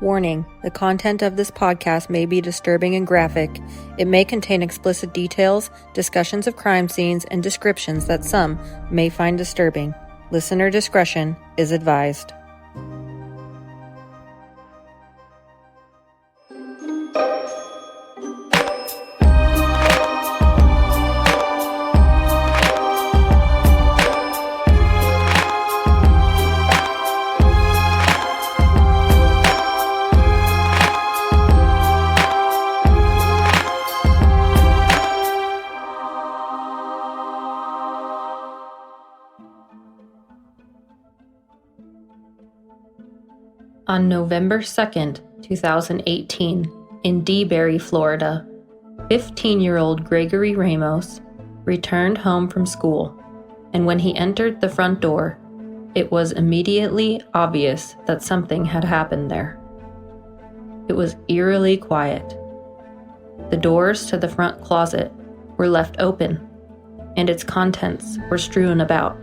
Warning, the content of this podcast may be disturbing and graphic. It may contain explicit details, discussions of crime scenes, and descriptions that some may find disturbing. Listener discretion is advised. On November 2nd, 2018, in DeBary, Florida, 15-year-old Gregory Ramos returned home from school, and when he entered the front door, it was immediately obvious that something had happened there. It was eerily quiet. The doors to the front closet were left open, and its contents were strewn about.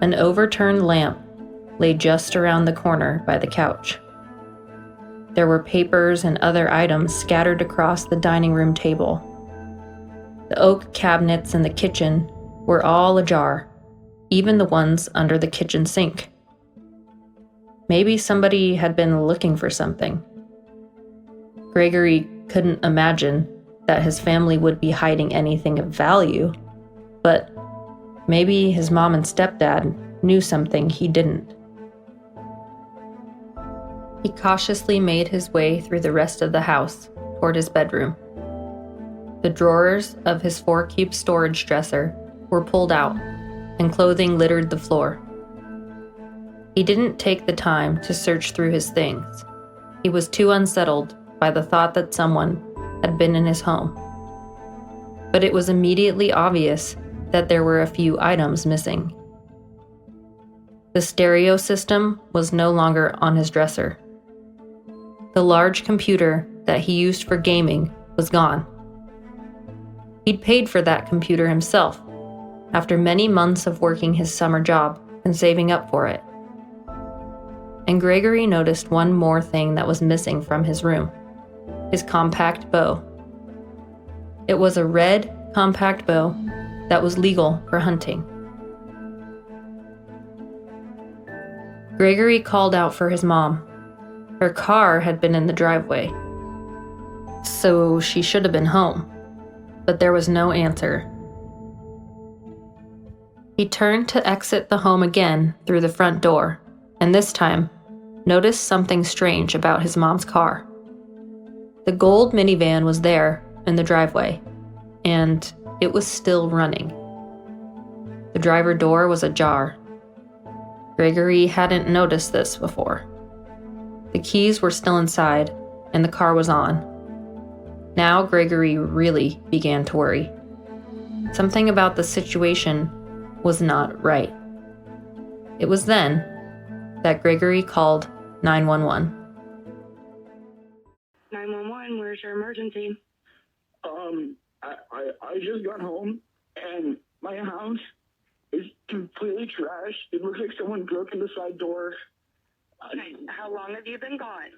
An overturned lamp lay just around the corner by the couch. There were papers and other items scattered across the dining room table. The oak cabinets in the kitchen were all ajar, even the ones under the kitchen sink. Maybe somebody had been looking for something. Gregory couldn't imagine that his family would be hiding anything of value, but maybe his mom and stepdad knew something he didn't. He cautiously made his way through the rest of the house toward his bedroom. The drawers of his 4-cube storage dresser were pulled out, and clothing littered the floor. He didn't take the time to search through his things. He was too unsettled by the thought that someone had been in his home. But it was immediately obvious that there were a few items missing. The stereo system was no longer on his dresser. The large computer that he used for gaming was gone. He'd paid for that computer himself, after many months of working his summer job and saving up for it. And Gregory noticed one more thing that was missing from his room: his compact bow. It was a red compact bow that was legal for hunting. Gregory called out for his mom. Her car had been in the driveway, so she should have been home, but there was no answer. He turned to exit the home again through the front door, and this time noticed something strange about his mom's car. The gold minivan was there in the driveway, and it was still running. The driver door was ajar. Gregory hadn't noticed this before. The keys were still inside, and the car was on. Now Gregory really began to worry. Something about the situation was not right. It was then that Gregory called 911. 911, where's your emergency? I just got home, and my house is completely trashed. It looks like someone broke in the side door. Okay, how long have you been gone?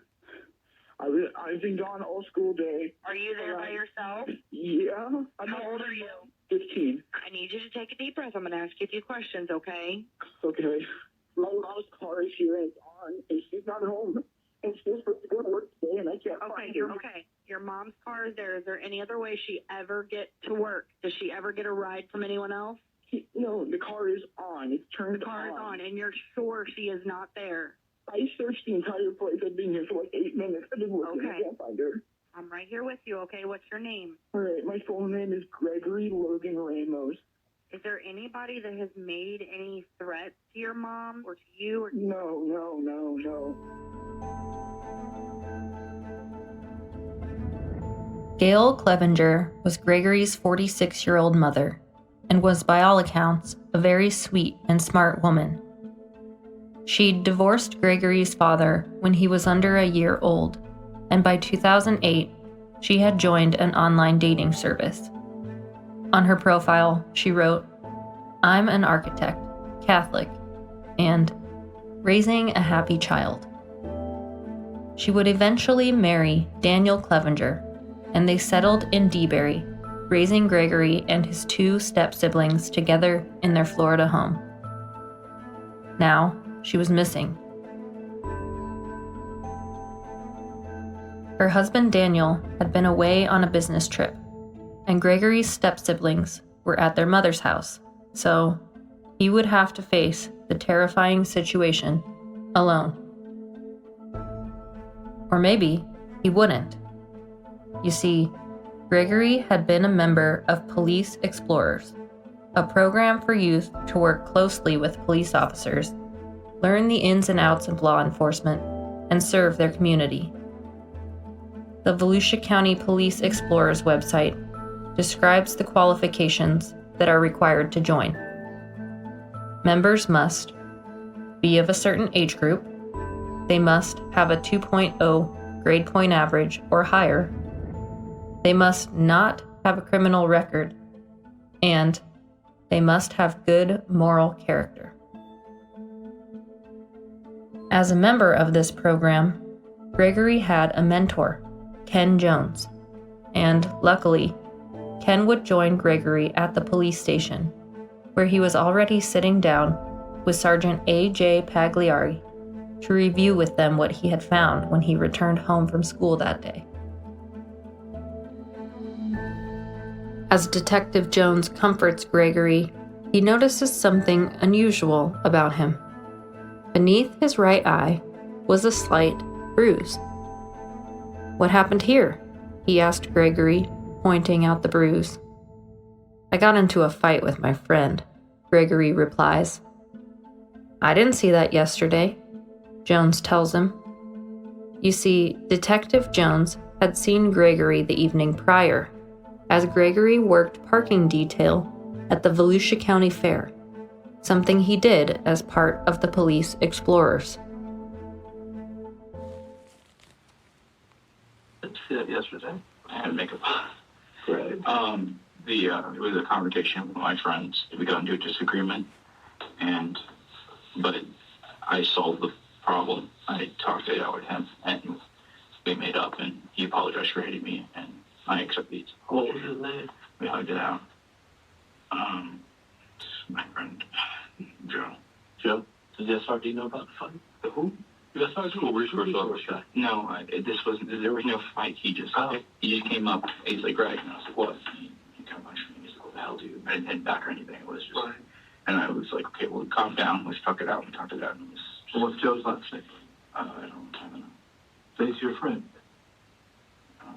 I've been gone all school day. Are you there by yourself? Yeah. How old are you? 15. I need you to take a deep breath. I'm going to ask you a few questions, okay? Okay. My mom's car is here and it's on, and she's not home. And she's supposed to go to work today, and I can't find her. Okay. Your mom's car is there. Is there any other way she ever get to work? Does she ever get a ride from anyone else? No, the car is on. It's turned on. The car is on, and you're sure she is not there? I searched the entire place. I've been here for like 8 minutes. I've been looking. Okay. I can't find her. I'm right here with you, okay? What's your name? All right, my full name is Gregory Logan Ramos. Is there anybody that has made any threats to your mom or to you? Or No. Gail Cleavenger was Gregory's 46-year-old mother, and was by all accounts a very sweet and smart woman. She'd divorced Gregory's father when he was under a year old, and by 2008, she had joined an online dating service. On her profile, she wrote, "I'm an architect, Catholic, and raising a happy child." She would eventually marry Daniel Cleavenger, and they settled in DeBerry, raising Gregory and his 2 step-siblings together in their Florida home. Now, she was missing. Her husband Daniel had been away on a business trip, and Gregory's step-siblings were at their mother's house, so he would have to face the terrifying situation alone. Or maybe he wouldn't. You see, Gregory had been a member of Police Explorers, a program for youth to work closely with police officers, learn the ins and outs of law enforcement, and serve their community. The Volusia County Police Explorers website describes the qualifications that are required to join. Members must be of a certain age group, they must have a 2.0 grade point average or higher, they must not have a criminal record, and they must have good moral character. As a member of this program, Gregory had a mentor, Ken Jones, and luckily, Ken would join Gregory at the police station, where he was already sitting down with Sergeant A.J. Pagliari to review with them what he had found when he returned home from school that day. As Detective Jones comforts Gregory, he notices something unusual about him. Beneath his right eye was a slight bruise. "What happened here?" he asked Gregory, pointing out the bruise. "I got into a fight with my friend," Gregory replies. "I didn't see that yesterday," Jones tells him. You see, Detective Jones had seen Gregory the evening prior, as Gregory worked parking detail at the Volusia County Fair, something he did as part of the Police Explorers. I didn't see that yesterday. I had makeup on. Right. It was a conversation with my friends. We got into a disagreement, but I solved the problem. I talked it out with him, and we made up, and he apologized for hitting me, and I accept these. What was his name? We hugged it out. My friend, Joe. Joe? Did the SRD know about the fight? The who? The SRD or resource guy? No, there was no fight. He just came up. He's like, Greg, and I was like, what? He kind of punched me. He's like, what the hell, dude? I didn't hit back or anything. It was just, right. And I was like, okay, well, calm down. Let's talk it out. We talked it out. And it was just, What's Joe's last name? I don't know. So he's your friend.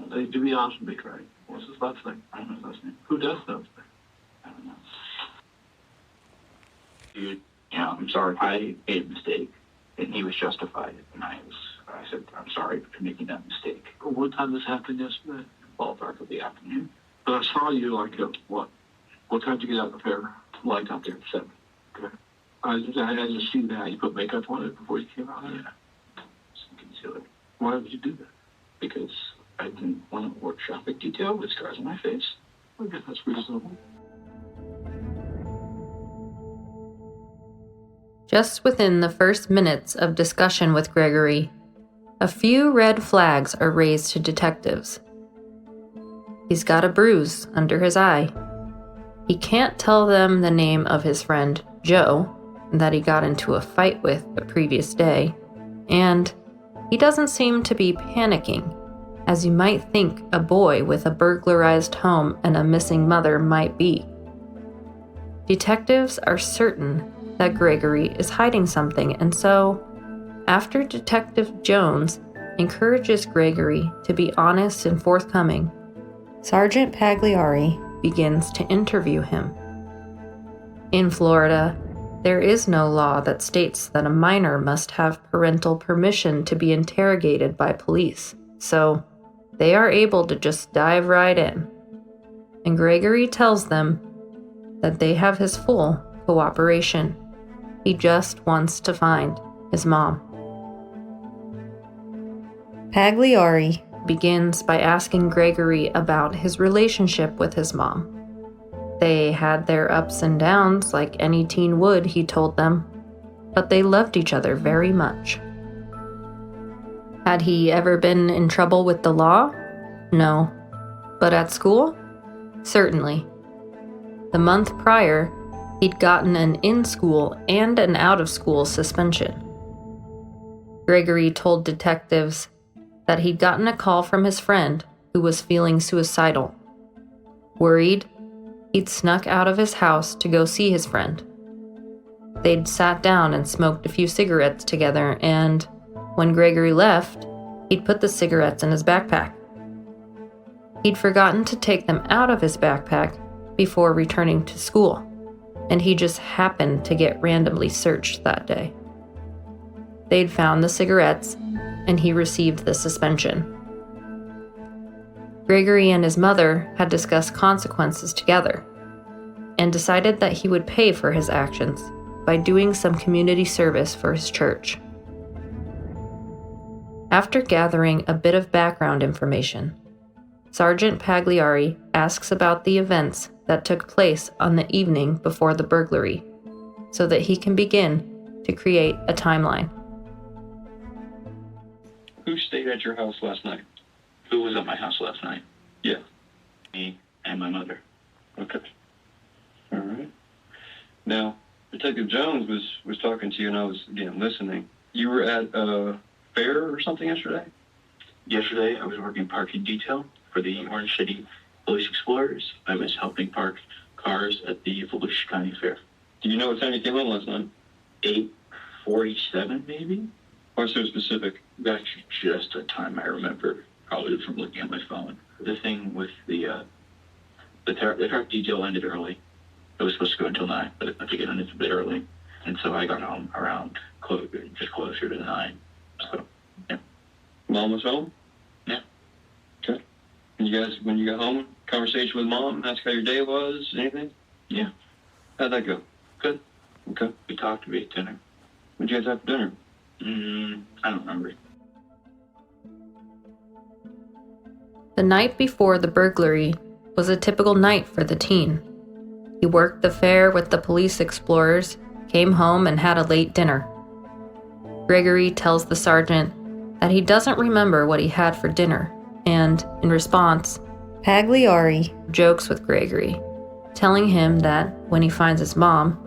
To be honest with me, Craig, what's his last name? I don't know his last name. Who does know his name? I don't know. Dude, I'm sorry. I made a mistake, and he was justified. And I said, I'm sorry for making that mistake. What time this happened yesterday? Ballpark of the afternoon. But I saw you what? What time did you get out of the fair? Like out there at 7. Okay. I just seen that. You put makeup on it before you came out? Yeah. Just to conceal it. Why would you do that? Because I didn't want to work traffic detail with scars on my face. I guess that's reasonable. Just within the first minutes of discussion with Gregory, a few red flags are raised to detectives. He's got a bruise under his eye. He can't tell them the name of his friend, Joe, that he got into a fight with the previous day, and he doesn't seem to be panicking, as you might think a boy with a burglarized home and a missing mother might be. Detectives are certain that Gregory is hiding something, and so, after Detective Jones encourages Gregory to be honest and forthcoming, Sergeant Pagliari begins to interview him. In Florida, there is no law that states that a minor must have parental permission to be interrogated by police, so they are able to just dive right in. And Gregory tells them that they have his full cooperation. He just wants to find his mom. Pagliari begins by asking Gregory about his relationship with his mom. They had their ups and downs like any teen would, he told them, but they loved each other very much. Had he ever been in trouble with the law? No. But at school? Certainly. The month prior, he'd gotten an in-school and an out-of-school suspension. Gregory told detectives that he'd gotten a call from his friend who was feeling suicidal. Worried, he'd snuck out of his house to go see his friend. They'd sat down and smoked a few cigarettes together, and when Gregory left, he'd put the cigarettes in his backpack. He'd forgotten to take them out of his backpack before returning to school, and he just happened to get randomly searched that day. They'd found the cigarettes, and he received the suspension. Gregory and his mother had discussed consequences together and decided that he would pay for his actions by doing some community service for his church. After gathering a bit of background information, Sergeant Pagliari asks about the events that took place on the evening before the burglary so that he can begin to create a timeline. Who stayed at your house last night? Who was at my house last night? Yeah. Me and my mother. Okay. All right. Now, Detective Jones was talking to you, and I was, again, listening. You were at a fair or something yesterday? Yesterday, I was working parking detail for the Orange City Police Explorers. I was helping park cars at the Volusia County Fair. Do you know what time you came home last night? 8:47, maybe? Why so specific? That's just a time I remember, probably from looking at my phone. The thing with the truck detail ended early. It was supposed to go until 9, but I think it ended a bit early. And so I got home around just closer to 9. So, yeah. Mom was home? Yeah. Okay. And you guys, when you got home, conversation with Mom, ask how your day was, anything? Yeah. How'd that go? Good. Okay. We talked, we ate dinner. What'd you guys have for dinner? I don't remember. The night before the burglary was a typical night for the teen. He worked the fair with the police explorers, came home, and had a late dinner. Gregory tells the sergeant that he doesn't remember what he had for dinner, and, in response, Pagliari jokes with Gregory, telling him that when he finds his mom,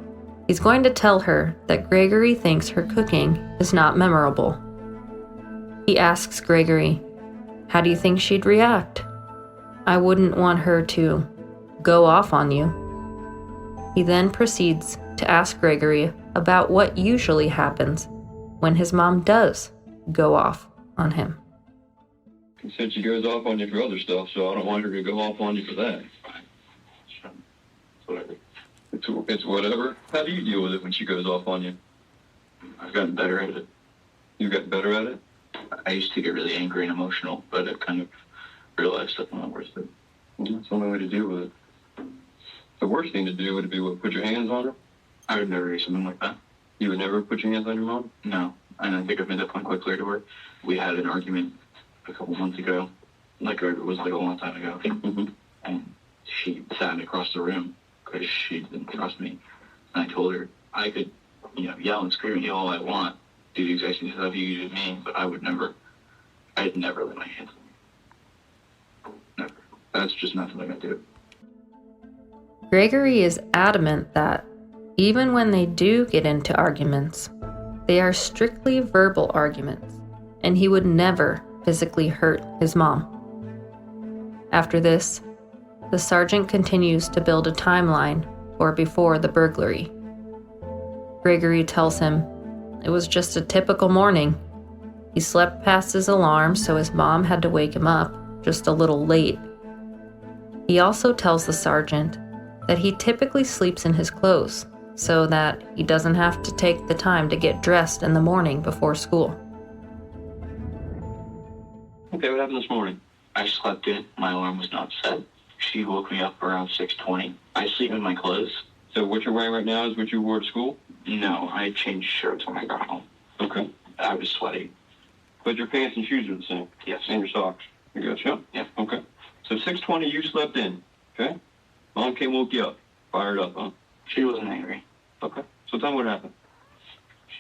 he's going to tell her that Gregory thinks her cooking is not memorable. He asks Gregory, "How do you think she'd react?" "I wouldn't want her to go off on you." He then proceeds to ask Gregory about what usually happens when his mom does go off on him. He said she goes off on you for other stuff, so I don't want her to go off on you for that. Sure. Whatever. It's whatever. How do you deal with it when she goes off on you? I've gotten better at it. You got better at it? I used to get really angry and emotional, but I've kind of realized that's not worth it. That's the only way to deal with it. The worst thing to do would be what, put your hands on her? I would never do something like that. You would never put your hands on your mom? No. And I think I've made that point quite clear to her. We had an argument a couple months ago. It was like a long time ago. Mm-hmm. And she sat across the room because she didn't trust me. And I told her I could, yell and scream and yell all I want, do the exact same stuff you did to me, but I'd never lay my hands on you. Never. That's just not something I do. Gregory is adamant that, even when they do get into arguments, they are strictly verbal arguments, and he would never physically hurt his mom. After this, the sergeant continues to build a timeline for before the burglary. Gregory tells him it was just a typical morning. He slept past his alarm, so his mom had to wake him up just a little late. He also tells the sergeant that he typically sleeps in his clothes so that he doesn't have to take the time to get dressed in the morning before school. Okay, what happened this morning? I slept in. My alarm was not set. She woke me up around 6:20. I sleep in my clothes. So what you're wearing right now is what you wore to school? No, I changed shirts when I got home. Okay. I was sweaty. But your pants and shoes are the same? Yes. And your socks? You gotcha? Yeah. Okay. So 6:20, you slept in, okay? Mom came, woke you up. Fired up, huh? She wasn't angry. Okay. So tell me what happened.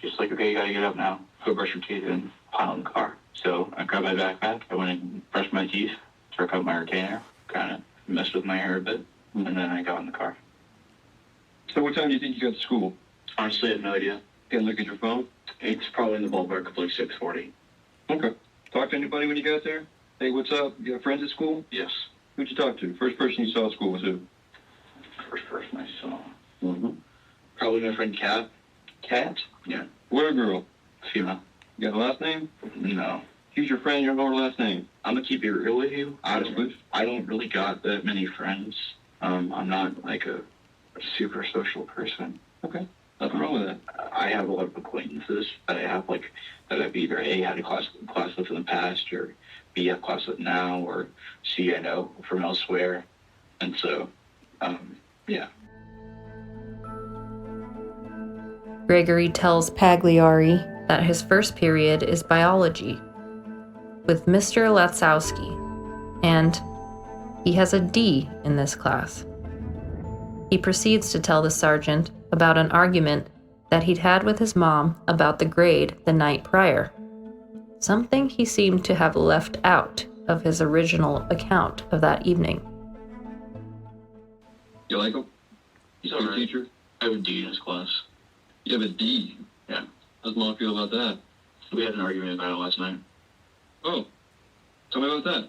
She's like, okay, you gotta get up now. Go brush your teeth and pile in the car. So I grabbed my backpack, I went and brushed my teeth, took out my retainer, kind of messed with my hair a bit, and then I got in the car. So what time do you think you got to school? Honestly, I have no idea. Can't look at your phone? It's probably in the ballpark of like 6:40. Okay. Talk to anybody when you got there? Hey, what's up? You got friends at school? Yes. Who'd you talk to? First person you saw at school was who? First person I saw. Mm-hmm. Probably my friend Kat. Kat? Yeah. Boy or girl? Female. You got a last name? No. Who's your friend? You don't know her last name? I'm gonna keep it real with you. I Yes, please. don't really got that many friends. I'm not like a super social person. Okay. Nothing wrong with that. I have a lot of acquaintances that I have that I've either A, had a class with in the past, or B, have class with now, or C, I know from elsewhere. And so, yeah. Gregory tells Pagliari that his first period is biology with Mr. Latsowski, and he has a D in this class. He proceeds to tell the sergeant about an argument that he'd had with his mom about the grade the night prior, something he seemed to have left out of his original account of that evening. You like him? He's Good alright. teacher? I have a D in his class. You have a D? Yeah. How's Mom feel about that? We had an argument about it last night. Oh. Tell me about that.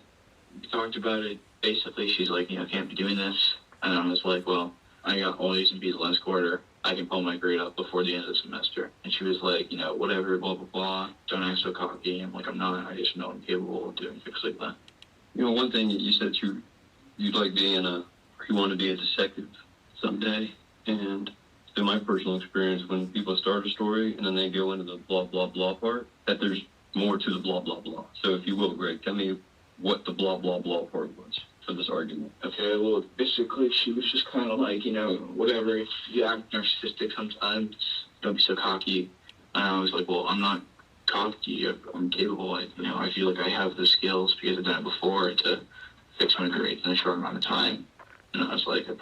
We talked about it. Basically, she's like, can't be doing this. And I was like, well, I got all A's and B's last quarter. I can pull my grade up before the end of the semester. And she was like, whatever, blah, blah, blah. Don't act so cocky. I'm like, I'm not. I just know I'm capable of doing things like that. One thing you said you'd like being you want to be a detective someday. And in my personal experience, when people start a story and then they go into the blah, blah, blah part, that there's more to the blah, blah, blah. So if you will, Greg, tell me what the blah, blah, blah part was for this argument. Okay, well, basically, she was just kind of like, whatever. If you act narcissistic sometimes, don't be so cocky. And I was like, well, I'm not cocky. I'm capable. I feel like I have the skills because I've done it before to fix my grades in a short amount of time. And I was like, I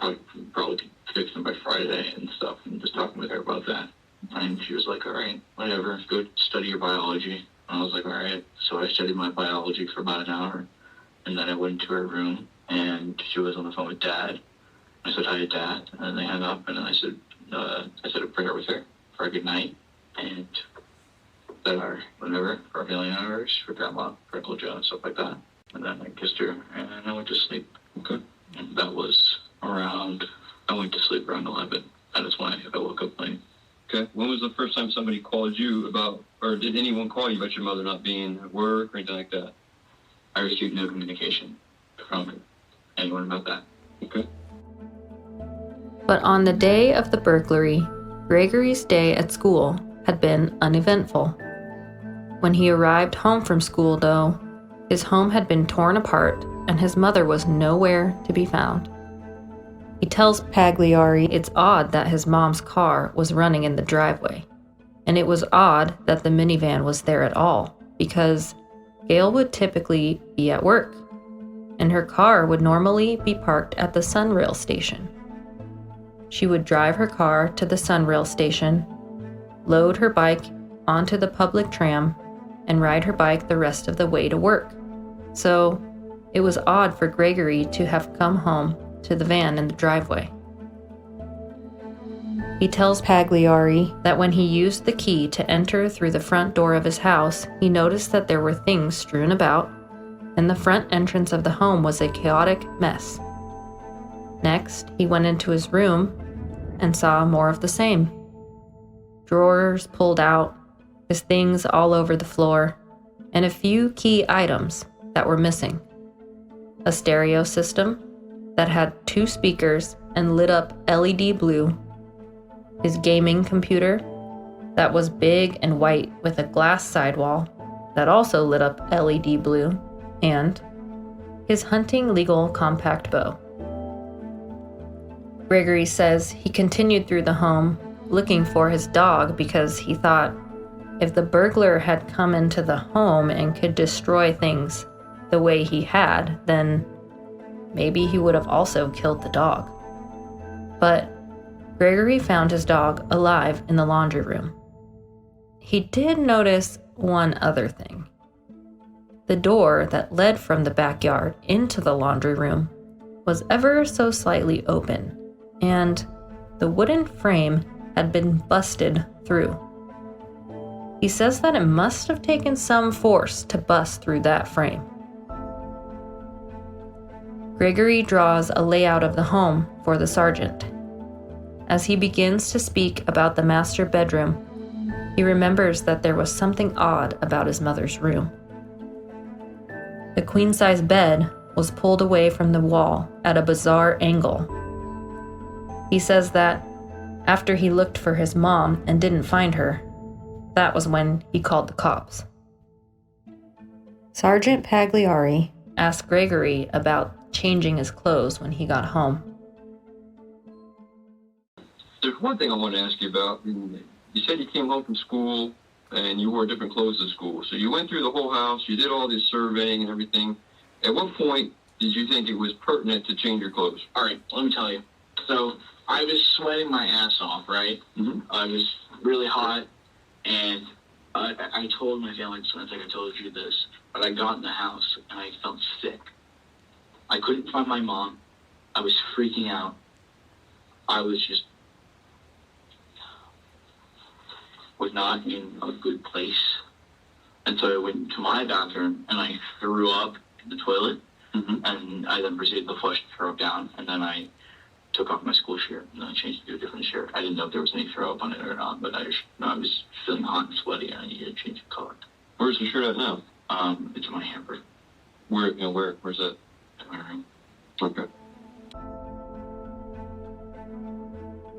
probably could fix them by Friday and stuff, and just talking with her about that. And she was like, all right, whatever, go study your biology. And I was like, all right. So I studied my biology for about an hour, and then I went into her room, and she was on the phone with Dad. I said hi to Dad, and then they hung up, and then I said a prayer with her for a good night, and that hour, whatever, for a million hours, for Grandma, for Uncle Joe, and stuff like that. And then I kissed her, and I went to sleep. Okay. And that was I went to sleep around 11. That is when I woke up late. Okay. When was the first time somebody called you about, or did anyone call you about your mother not being at work or anything like that? I received no communication from anyone about that. Okay. But on the day of the burglary, Gregory's day at school had been uneventful. When he arrived home from school, though, his home had been torn apart and his mother was nowhere to be found. He tells Pagliari it's odd that his mom's car was running in the driveway, and it was odd that the minivan was there at all, because Gail would typically be at work, and her car would normally be parked at the Sunrail station. She would drive her car to the Sunrail station, load her bike onto the public tram, and ride her bike the rest of the way to work. So it was odd for Gregory to have come home to the van in the driveway. He tells Pagliari that when he used the key to enter through the front door of his house, he noticed that there were things strewn about, and the front entrance of the home was a chaotic mess. Next, he went into his room and saw more of the same. Drawers pulled out, his things all over the floor, and a few key items that were missing. A stereo system that had 2 speakers and lit up LED blue, his gaming computer that was big and white with a glass sidewall that also lit up LED blue, and his hunting legal compact bow. Gregory says he continued through the home looking for his dog because he thought if the burglar had come into the home and could destroy things the way he had, then maybe he would have also killed the dog. But Gregory found his dog alive in the laundry room. He did notice one other thing. The door that led from the backyard into the laundry room was ever so slightly open, and the wooden frame had been busted through. He says that it must have taken some force to bust through that frame. Gregory draws a layout of the home for the sergeant. As he begins to speak about the master bedroom, he remembers that there was something odd about his mother's room. The queen-size bed was pulled away from the wall at a bizarre angle. He says that after he looked for his mom and didn't find her, that was when he called the cops. Sergeant Pagliari asked Gregory about changing his clothes when he got home. There's one thing I want to ask you about. You said you came home from school and you wore different clothes to school. So you went through the whole house, you did all this surveying and everything. At what point did you think it was pertinent to change your clothes? All right, let me tell you. So I was sweating my ass off, right? Mm-hmm. I was really hot, and I told my family, I think I told you this, but I got in the house and I felt sick. I couldn't find my mom. I was freaking out. I was not in a good place. And so I went to my bathroom and I threw up in the toilet. Mm-hmm. And I then proceeded to flush the throw up down. And then I took off my school shirt and then I changed it to a different shirt. I didn't know if there was any throw up on it or not, but I was feeling hot and sweaty and I needed to change the color. Where's the shirt at now? It's my hamper. Where's that? In my room. Okay.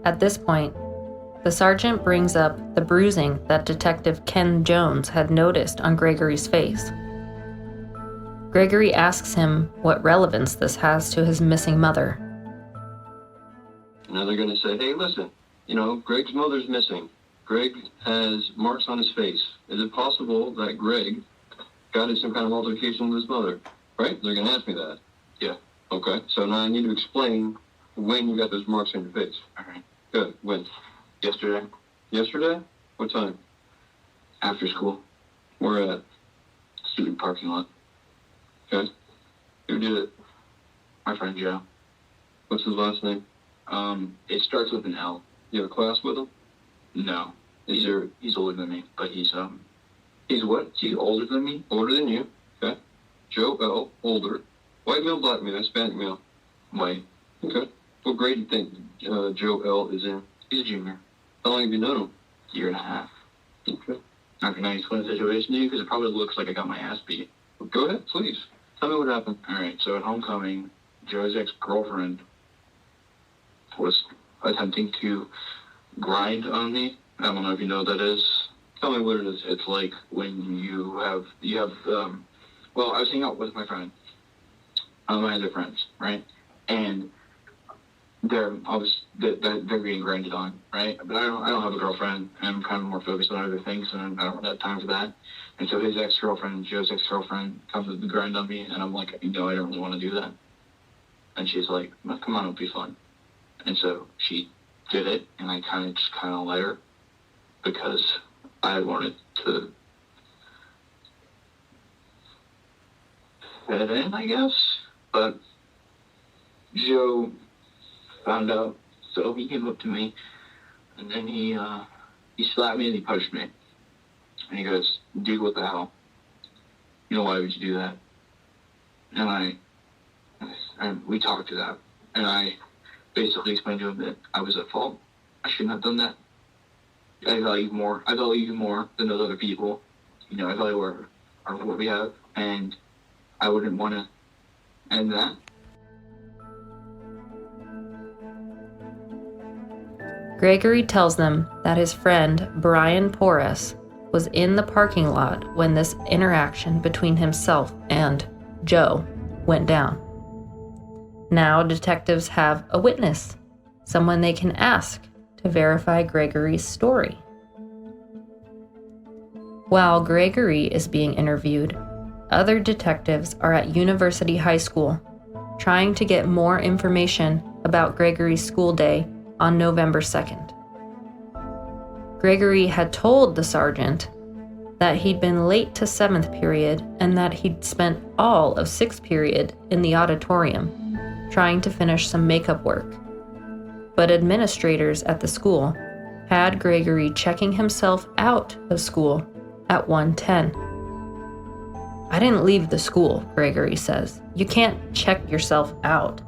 At this point, the sergeant brings up the bruising that Detective Ken Jones had noticed on Gregory's face. Gregory asks him what relevance this has to his missing mother. Now they're going to say, hey, listen, Greg's mother's missing. Greg has marks on his face. Is it possible that Greg got in some kind of altercation with his mother? Right? They're going to ask me that. Yeah. Okay, so now I need to explain when you got those marks on your face. All right. Good. When? Yesterday, Yesterday? What time? after school, Where at? student parking lot. Okay. Who did it? My friend Joe. What's his last name? It starts with an L. You have a class with him? No. Is there... He's older than me, but He's what? he's older than me. Older than you. Okay. Joe L. Older. White male, black male, Hispanic male. White. Okay. What grade do you think Joe L. is in? He's a junior. How long have you known him? Year and a half. Okay. Not gonna explain the situation to you because it probably looks like I got my ass beat. Well, go ahead, please. Tell me what happened. All right. So at homecoming, Joe's ex-girlfriend was attempting to grind on me. I don't know if you know what that is. Tell me what it is. It's like when you have well, I was hanging out with my friend, my other friends, right? And they're getting grinded on, right? But I don't have a girlfriend, and I'm kind of more focused on other things, and I don't have time for that. And so his ex-girlfriend, Joe's ex-girlfriend, comes to grind on me, and I'm like, I don't really want to do that. And she's like, well, come on, it'll be fun. And so she did it, and I kind of let her because I wanted to fit in, I guess. But Joe found out, so he came up to me, and then he slapped me and he punched me. And he goes, dude, what the hell? Why would you do that? And we talked to that, and I basically explained to him that I was at fault. I shouldn't have done that. I value you more than those other people. I value what we have, and I wouldn't want to end that. Gregory tells them that his friend, Brian Porras, was in the parking lot when this interaction between himself and Joe went down. Now detectives have a witness, someone they can ask to verify Gregory's story. While Gregory is being interviewed, other detectives are at University High School trying to get more information about Gregory's school day on November 2nd. Gregory had told the sergeant that he'd been late to 7th period and that he'd spent all of 6th period in the auditorium trying to finish some makeup work. But administrators at the school had Gregory checking himself out of school at 1:10. "I didn't leave the school," Gregory says. "You can't check yourself out."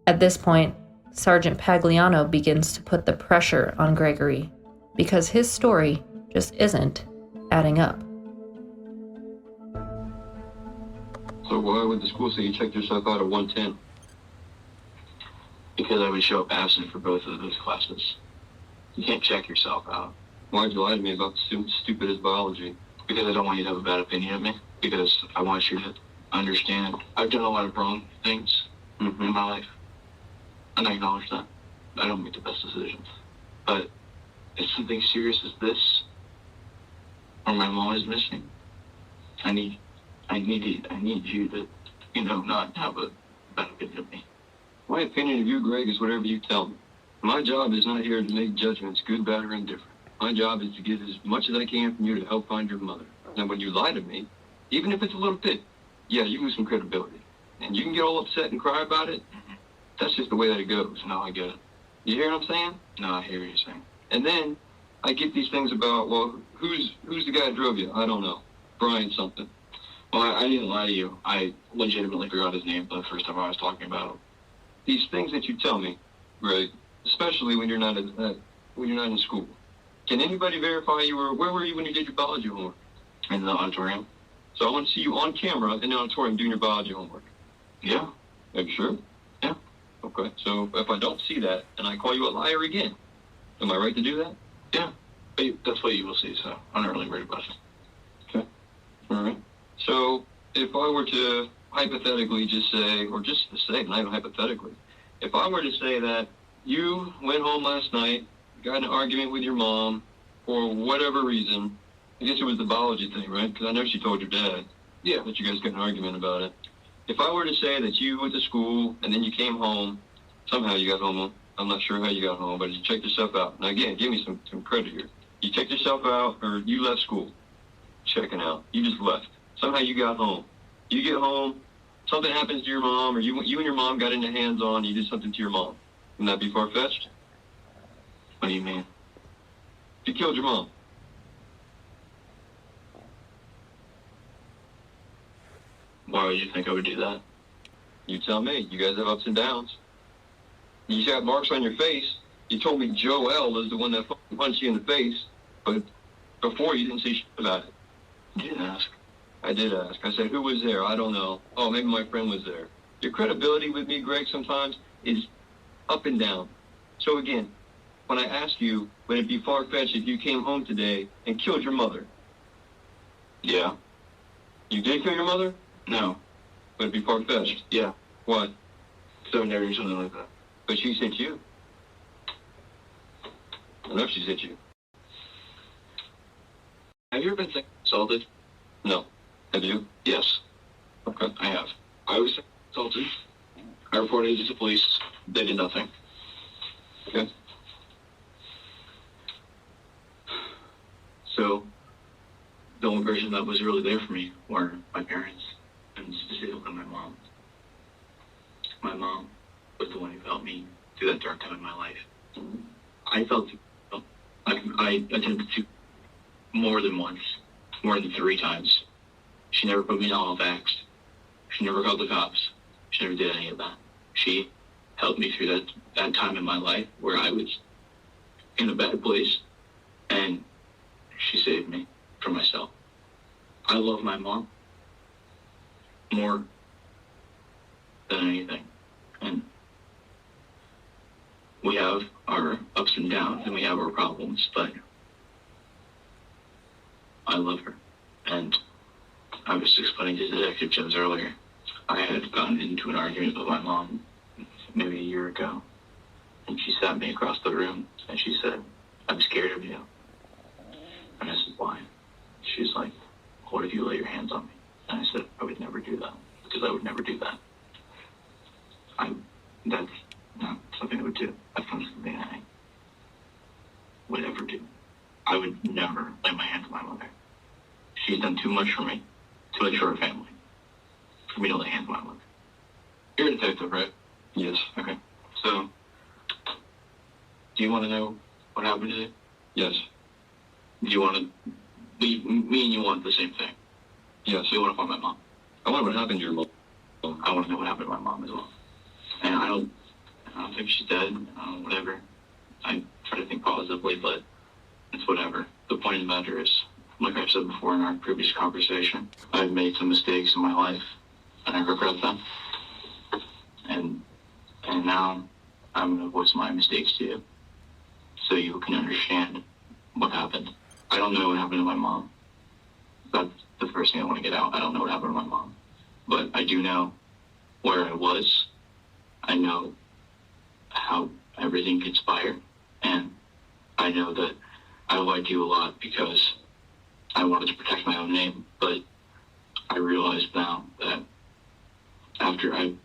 At this point, Sergeant Pagliano begins to put the pressure on Gregory because his story just isn't adding up. So why would the school say you checked yourself out at 1:10? Because I would show up absent for both of those classes. You can't check yourself out. Why'd you lie to me about the stupidest biology? Because I don't want you to have a bad opinion of me. Because I want you to understand I've done a lot of wrong things in my life. And I acknowledge that. I don't make the best decisions. But if something serious as this, or my mom is missing, I need you to, not have a bad opinion of me. My opinion of you, Greg, is whatever you tell me. My job is not here to make judgments, good, bad, or indifferent. My job is to get as much as I can from you to help find your mother. Now, when you lie to me, even if it's a little bit, yeah, you lose some credibility. And you can get all upset and cry about it. That's just the way that it goes. No, I get it. You hear what I'm saying? No, I hear what you're saying. And then I get these things about, well, who's the guy that drove you? I don't know. Brian something. Well, I didn't lie to you. I legitimately forgot his name the first time I was talking about him. These things that you tell me, Greg, especially when you're not in school. Can anybody verify where were you when you did your biology homework? In the auditorium. So I want to see you on camera in the auditorium doing your biology homework. Yeah. Are you sure? Yeah. Okay, so if I don't see that and I call you a liar again, am I right to do that? Yeah. But that's what you will see, so I'm not really worried about it. Okay. All right. So if I were to hypothetically just say, or just to say, not even hypothetically, if I were to say that you went home last night, got in an argument with your mom for whatever reason, I guess it was the biology thing, right? Because I know she told your dad. Yeah. That you guys got in an argument about it. If I were to say that you went to school and then you came home, somehow you got home, I'm not sure how you got home, but you checked yourself out. Now again, give me some credit here. You checked yourself out, or you left school, checking out. You just left. Somehow you got home. You get home, something happens to your mom, or you and your mom got into hands-on, you did something to your mom. Wouldn't that be far-fetched? What do you mean? You killed your mom. Why would you think I would do that? You tell me. You guys have ups and downs. You got marks on your face. You told me Joel is the one that punched you in the face, but before you didn't say shit about it. You didn't ask. I did ask. I said, who was there? I don't know. Oh, maybe my friend was there. Your credibility with me, Greg, sometimes is up and down. So again, when I ask you, would it be far-fetched if you came home today and killed your mother? Yeah. You did kill your mother? No. Would it be far-fetched? Yeah. What? Because I would never do something like that. But she sent you. I know she sent you. Have you ever been sexually assaulted? No. Have you? Yes. Okay. I have. I was sexually assaulted. I reported it to the police. They did nothing. Okay. So, the only person that was really there for me were my parents, and specifically my mom. My mom was the one who helped me through that dark time in my life. I felt, I attempted to more than once, more than 3 times. She never put me on vaxxed. She never called the cops. She never did any of that. She helped me through that time in my life where I was in a bad place, and she saved me from myself. I love my mom more than anything. And we have our ups and downs and we have our problems, but I love her. And I was explaining to Detective Jones earlier, I had gotten into an argument with my mom maybe a year ago, and she sat me across the room and she said, "I'm scared of you." And I said, "Why?" She's like, "What if you lay your hands on me?" And I said, "I would never do that, because I would never do that. That's not something I would do. That's not something I would ever do. I would never lay my hands on my mother. She's done too much for me, too much for her family, for me to lay hands on my mother. You're a detective, right? Yes. Okay. So, do you want to know what happened today? Yes. Do you want to, me and you want the same thing? Yes. So you want to find my mom? I wonder what happened to your mom. I want to know what happened to my mom as well. And I don't think she's dead, whatever. I try to think positively, but it's whatever. The point of the matter is, like I said before in our previous conversation, I've made some mistakes in my life, and I regret them. And now I'm going to voice my mistakes to you, so you can understand what happened. I don't know what happened to my mom. That's the first thing I want to get out. I don't know what happened to my mom. But I do know where I was. I know how everything gets fired. And I know that I lied to you a lot because I wanted to protect my own name. But I realize now that after you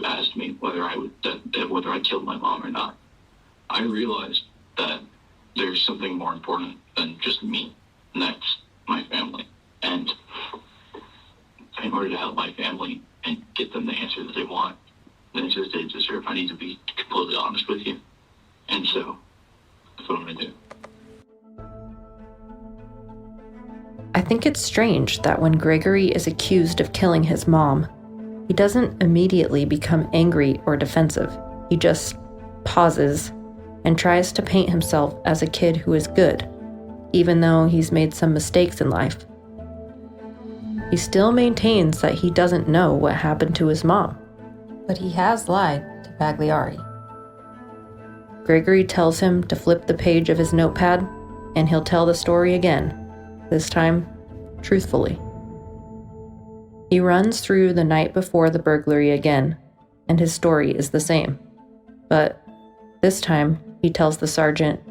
asked me whether I killed my mom or not, I realized that there's something more important than just me, and that's my family. And in order to help my family and get them the answer that they want, the answers they deserve, I need to be completely honest with you. And so, that's what I'm going to do. I think it's strange that when Gregory is accused of killing his mom, he doesn't immediately become angry or defensive. He just pauses and tries to paint himself as a kid who is good, even though he's made some mistakes in life. He still maintains that he doesn't know what happened to his mom, but he has lied to Pagliari. Gregory tells him to flip the page of his notepad, and he'll tell the story again, this time truthfully. He runs through the night before the burglary again, and his story is the same. But this time, he tells the sergeant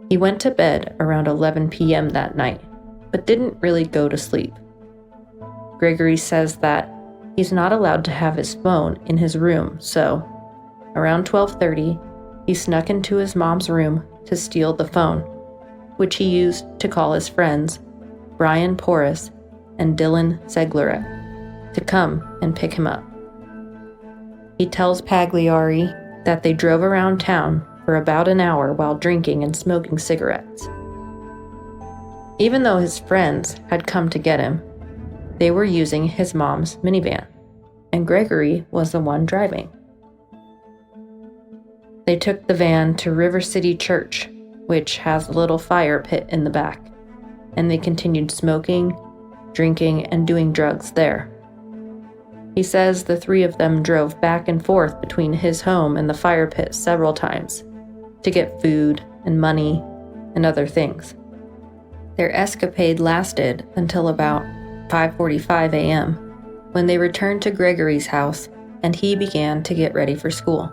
he went to bed around 11 p.m. that night, but didn't really go to sleep. Gregory says that he's not allowed to have his phone in his room, so around 12:30, he snuck into his mom's room to steal the phone, which he used to call his friends, Brian Porras and Dylan Segleret, to come and pick him up. He tells Pagliari that they drove around town for about an hour while drinking and smoking cigarettes. Even though his friends had come to get him, they were using his mom's minivan, and Gregory was the one driving. They took the van to River City Church, which has a little fire pit in the back, and they continued smoking, drinking, and doing drugs there. He says the three of them drove back and forth between his home and the fire pit several times to get food and money and other things. Their escapade lasted until about 5:45 a.m. when they returned to Gregory's house and he began to get ready for school.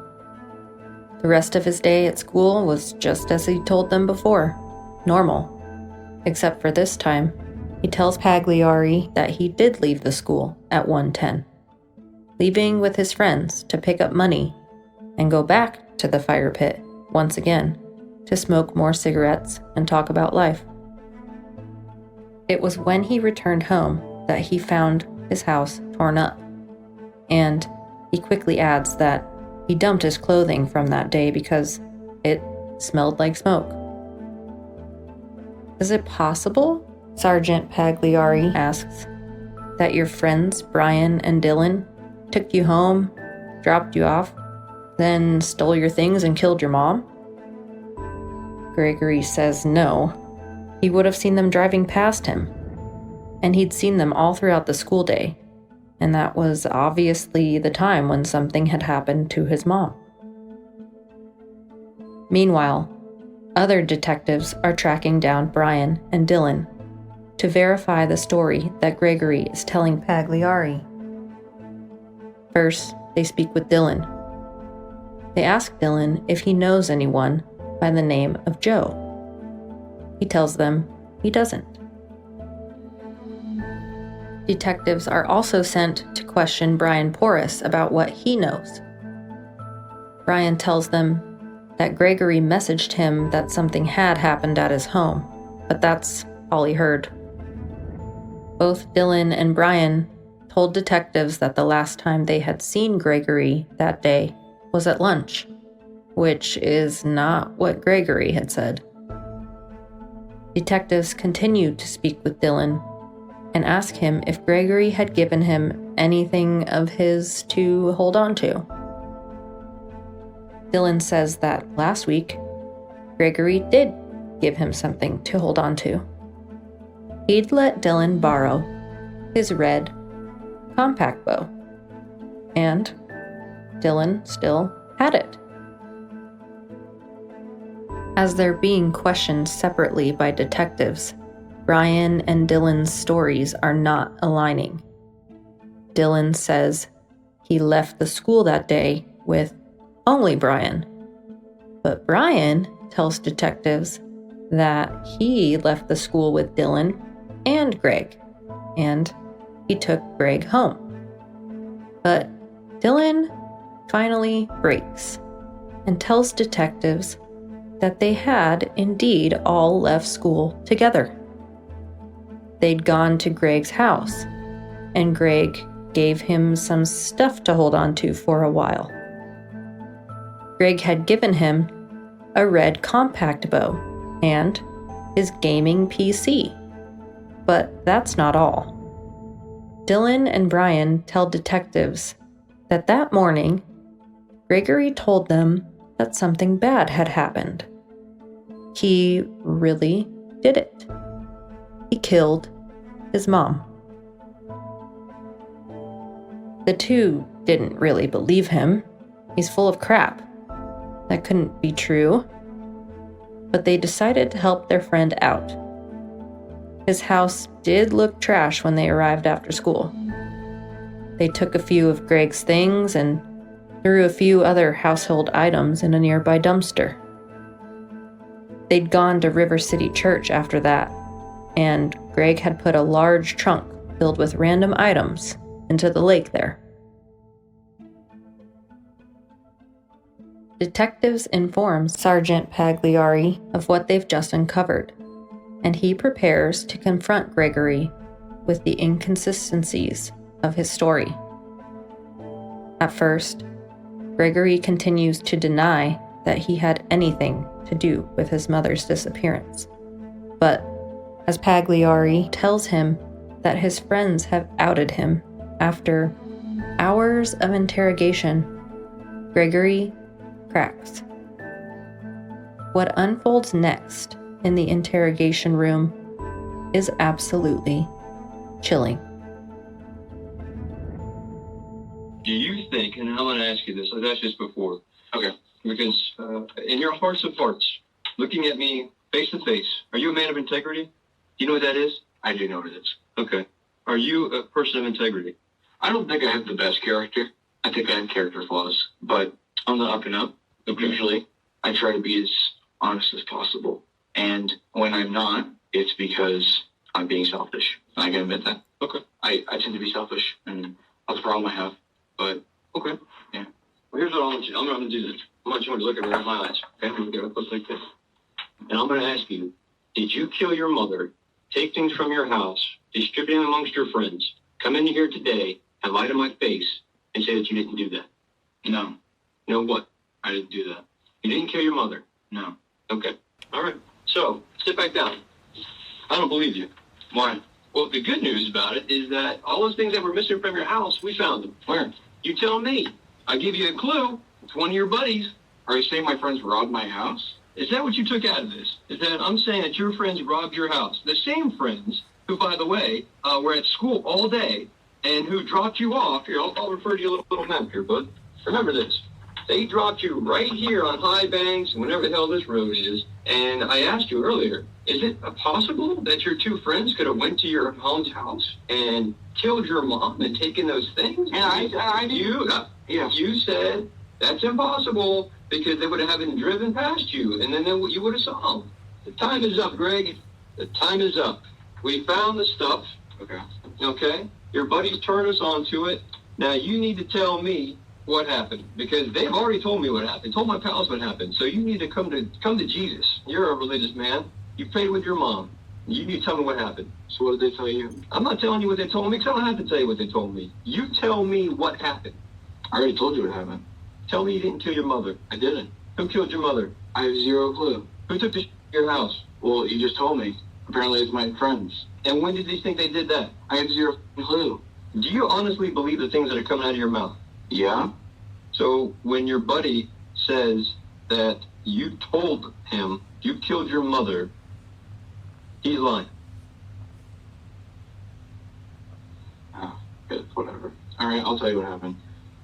The rest of his day at school was just as he told them before, normal. Except for this time, he tells Pagliari that he did leave the school at 1:10, leaving with his friends to pick up money and go back to the fire pit once again to smoke more cigarettes and talk about life. It was when he returned home that he found his house torn up, and he quickly adds that he dumped his clothing from that day because it smelled like smoke. Is it possible, Sergeant Pagliari asks, that your friends Brian and Dylan took you home, dropped you off, then stole your things and killed your mom? Gregory says no. He would have seen them driving past him, and he'd seen them all throughout the school day, and that was obviously the time when something had happened to his mom. Meanwhile, other detectives are tracking down Brian and Dylan to verify the story that Gregory is telling Pagliari. First, they speak with Dylan. They ask Dylan if he knows anyone by the name of Joe. He tells them he doesn't. Detectives are also sent to question Brian Porras about what he knows. Brian tells them that Gregory messaged him that something had happened at his home, but that's all he heard. Both Dylan and Brian told detectives that the last time they had seen Gregory that day was at lunch, which is not what Gregory had said. Detectives continued to speak with Dylan and ask him if Gregory had given him anything of his to hold on to. Dylan says that last week, Gregory did give him something to hold on to. He'd let Dylan borrow his red compact bow, and Dylan still had it. As they're being questioned separately by detectives, Brian and Dylan's stories are not aligning. Dylan says he left the school that day with only Brian, but Brian tells detectives that he left the school with Dylan and Greg, and he took Greg home. But Dylan finally breaks and tells detectives that they had indeed all left school together. They'd gone to Greg's house, and Greg gave him some stuff to hold on to for a while. Greg had given him a red compact bow and his gaming PC. But that's not all. Dylan and Brian tell detectives that that morning, Gregory told them that something bad had happened. He really did it. He killed his mom. The two didn't really believe him. He's full of crap. That couldn't be true. But they decided to help their friend out. His house did look trash when they arrived after school. They took a few of Greg's things and threw a few other household items in a nearby dumpster. They'd gone to River City Church after that, and Greg had put a large trunk filled with random items into the lake there. Detectives inform Sergeant Pagliari of what they've just uncovered, and he prepares to confront Gregory with the inconsistencies of his story. At first, Gregory continues to deny that he had anything to do with his mother's disappearance. But as Pagliari tells him that his friends have outed him after hours of interrogation, Gregory cracks. What unfolds next in the interrogation room is absolutely chilling. Do you think, and I'm going to ask you this, I've asked this before. Okay. Because in your hearts of hearts, looking at me face to face, are you a man of integrity? Do you know what that is? I do know what it is. Okay. Are you a person of integrity? I don't think I have the best character. I think I have character flaws, but on the up and up. Okay. Usually, I try to be as honest as possible. And when I'm not, it's because I'm being selfish. I can admit that. Okay. I tend to be selfish, and that's a problem I have. But, okay. Yeah. Well, here's what I want you. I'm going to do this. I want you to look at me in my eyes. Okay? I'm going to get up close like this. And I'm going to ask you, did you kill your mother, take things from your house, distribute them amongst your friends, come in here today and lie to my face and say that you didn't do that? no, No what? I didn't do that. You didn't kill your mother? No. Okay. All right. So, sit back down. I don't believe you. Why? Well, the good news about it is that all those things that were missing from your house, we found them. Where? You tell me. I give you a clue. It's one of your buddies. Are you saying my friends robbed my house? Is that what you took out of this? Is that I'm saying that your friends robbed your house? The same friends who, by the way, were at school all day and who dropped you off. Here, I'll refer to your little map here, bud. Remember this. They dropped you right here on High Banks, whenever the hell this road is. And I asked you earlier, is it possible that your two friends could have went to your mom's house and killed your mom and taken those things? Yeah, You said that's impossible because they would have been driven past you, and then you would have saw them. The time is up, Greg. The time is up. We found the stuff. Okay. Okay? Your buddies turned us onto it. Now you need to tell me what happened, because they've already told me what happened, told my pals what happened. So you need to come to Jesus. You're a religious man. You prayed with your mom. You need to tell me what happened. So what did they tell you? I'm not telling you what they told me, because I don't have to tell you what they told me. You tell me what happened. I already told you what happened. Tell me you didn't kill your mother. I didn't. Who killed your mother? I have zero clue. Who took to your house? Well, you just told me. Apparently it's my friends. And when did they think they did that? I have zero clue. Do you honestly believe the things that are coming out of your mouth? Yeah? So when your buddy says that you told him you killed your mother, he's lying. Oh, good, whatever. Alright, I'll tell you what happened.